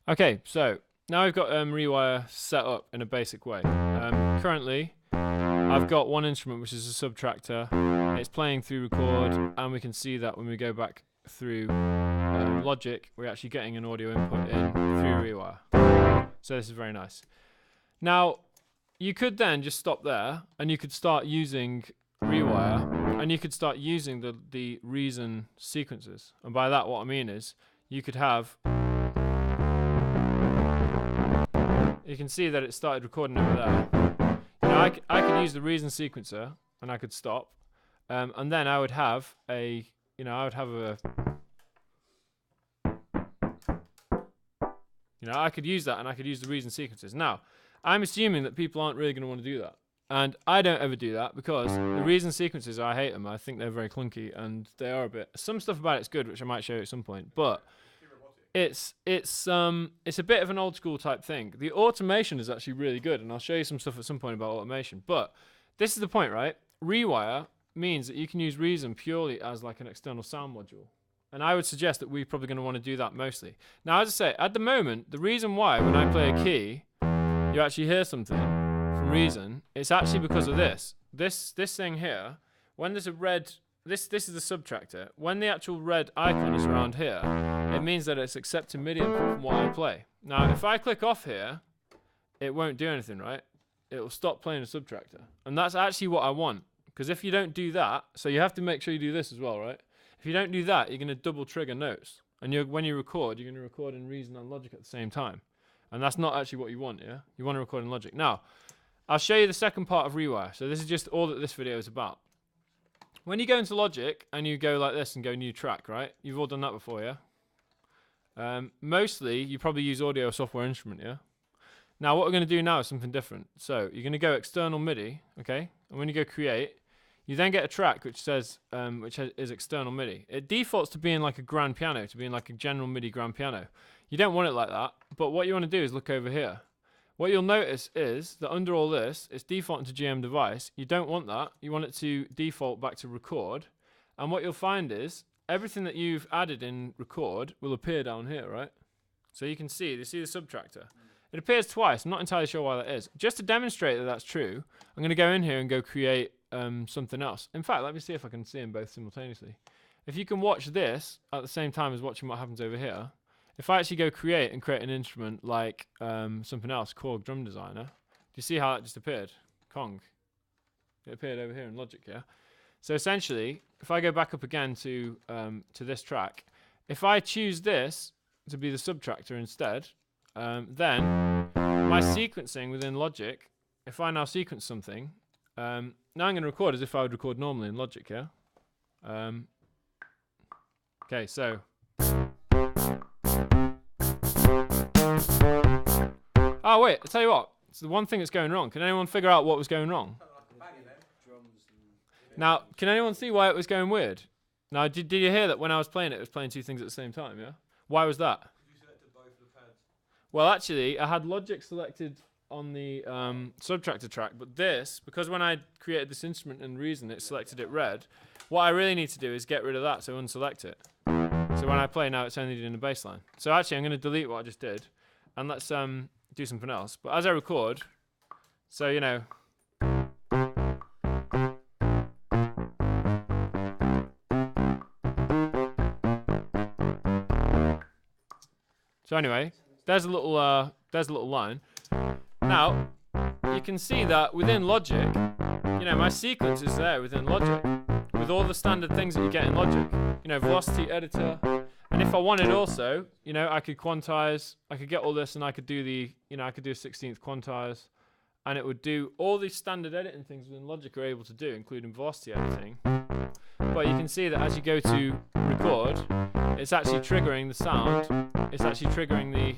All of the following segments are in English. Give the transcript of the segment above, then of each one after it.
Okay, so now we've got ReWire set up in a basic way. Currently, I've got one instrument which is a subtractor. It's playing through record, and we can see that when we go back through Logic, we're actually getting an audio input in through ReWire. So this is very nice. Now, you could then just stop there, and you could start using ReWire, and you could start using the reason sequences. And by that, what I mean is, you could have... You can see that it started recording over there. You know, I could use the reason sequencer, and I could stop, and then I would have a, I could use that, and I could use the reason sequences. Now, I'm assuming that people aren't really going to want to do that, and I don't ever do that because the reason sequences, I hate them. I think they're very clunky, and they are a bit. Some stuff about it's good, which I might show you at some point, but. It's a bit of an old school type thing. The automation is actually really good, and I'll show you some stuff at some point about automation. But this is the point, right? ReWire means that you can use Reason purely as like an external sound module. And I would suggest that we're probably going to want to do that mostly. Now, as I say, at the moment, the reason why when I play a key, you actually hear something from Reason, it's actually because of this. This thing here, when there's a red... This is the subtractor. When the actual red icon is around here, it means that it's accepting MIDI input from what I play. Now, if I click off here, it won't do anything, right? It will stop playing the subtractor. And that's actually what I want. Because if you don't do that, so you have to make sure you do this as well, right? If you don't do that, you're going to double trigger notes. And when you record, you're going to record in Reason and Logic at the same time. And that's not actually what you want, yeah? You want to record in Logic. Now, I'll show you the second part of ReWire. So this is just all that this video is about. When you go into Logic and you go like this and go new track, right? You've all done that before, yeah? Mostly, you probably use audio software instrument, yeah? Now, what we're going to do now is something different. So, you're going to go external MIDI, okay? And when you go create, you then get a track which says, is external MIDI. It defaults to being like a grand piano, to being like a general MIDI grand piano. You don't want it like that, but what you want to do is look over here. What you'll notice is that under all this, it's defaulting to GM device. You don't want that. You want it to default back to record. And what you'll find is everything that you've added in record will appear down here, right? So you see the subtractor. It appears twice. I'm not entirely sure why that is. Just to demonstrate that that's true, I'm going to go in here and go create something else. In fact, let me see if I can see them both simultaneously. If you can watch this at the same time as watching what happens over here, if I actually go create an instrument like something else, Korg Drum Designer, do you see how that just appeared? Kong. It appeared over here in Logic, yeah? So essentially, if I go back up again to this track, if I choose this to be the subtractor instead, then my sequencing within Logic, if I now sequence something, now I'm going to record as if I would record normally in Logic, yeah? Okay, so... Oh wait, I'll tell you what, it's the one thing that's going wrong. Can anyone figure out what was going wrong? Now, can anyone see why it was going weird? Now, did you hear that when I was playing it was playing two things at the same time, yeah? Why was that? You selected both of the pads. Well, actually, I had Logic selected on the subtractor track, but this, because when I created this instrument in Reason, it selected it red, what I really need to do is get rid of that, so unselect it. So when I play now, it's only doing the bass line. So actually, I'm going to delete what I just did, and let's do something else. But as I record, so you know. So anyway, there's a little line. Now you can see that within Logic, my sequence is there within Logic with all the standard things that you get in Logic. Velocity editor. And if I wanted also, I could quantize, I could get all this and I could do I could do a 16th quantize, and it would do all these standard editing things within Logic are able to do, including velocity editing. But you can see that as you go to record, it's actually triggering the sound, it's actually triggering the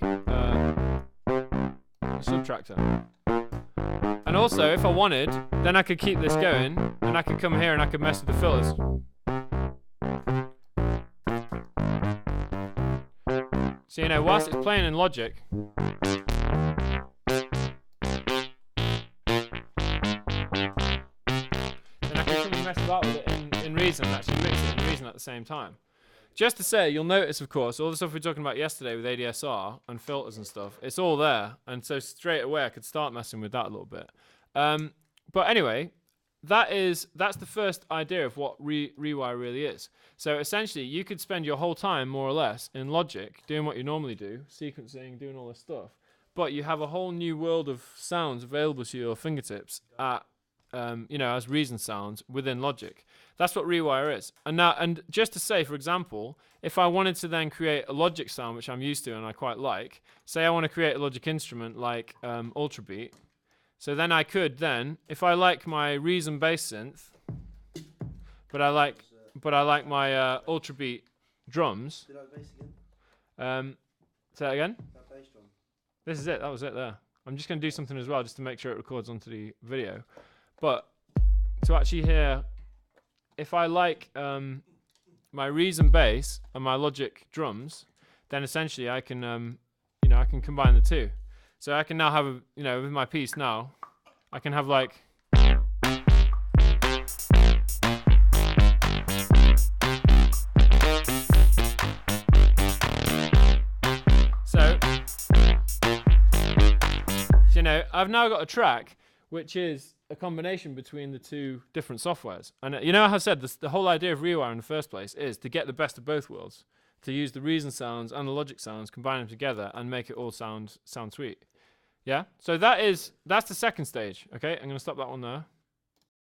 subtractor. And also, if I wanted, then I could keep this going, and I could come here and I could mess with the filters. So, whilst it's playing in Logic, then I can come and mess about with it in Reason and actually mix it in Reason at the same time. just to say, you'll notice, of course, all the stuff we were talking about yesterday with ADSR and filters and stuff, it's all there. And so straight away, I could start messing with that a little bit. But anyway, that's the first idea of what ReWire really is. So essentially, you could spend your whole time, more or less, in Logic, doing what you normally do, sequencing, doing all this stuff. But you have a whole new world of sounds available to your fingertips at, as reason sounds within Logic. That's what ReWire is. And just to say, for example, if I wanted to then create a Logic sound, which I'm used to and I quite like, say I want to create a Logic instrument like Ultrabeat. So then I could if I like my Reason bass synth, but I like my Ultrabeat drums. Do you like bass again? Say that again. That bass drum. This is it. That was it there. I'm just going to do something as well, just to make sure it records onto the video. But to actually hear, if I like my Reason bass and my Logic drums, then essentially I can, I can combine the two. So I can now have, with my piece now, I can have like. So, I've now got a track which is a combination between the two different softwares. And I have said the whole idea of ReWire in the first place is to get the best of both worlds, to use the Reason sounds and the Logic sounds, combine them together, and make it all sound sweet. Yeah. So that's the second stage. Okay, I'm gonna stop that one there.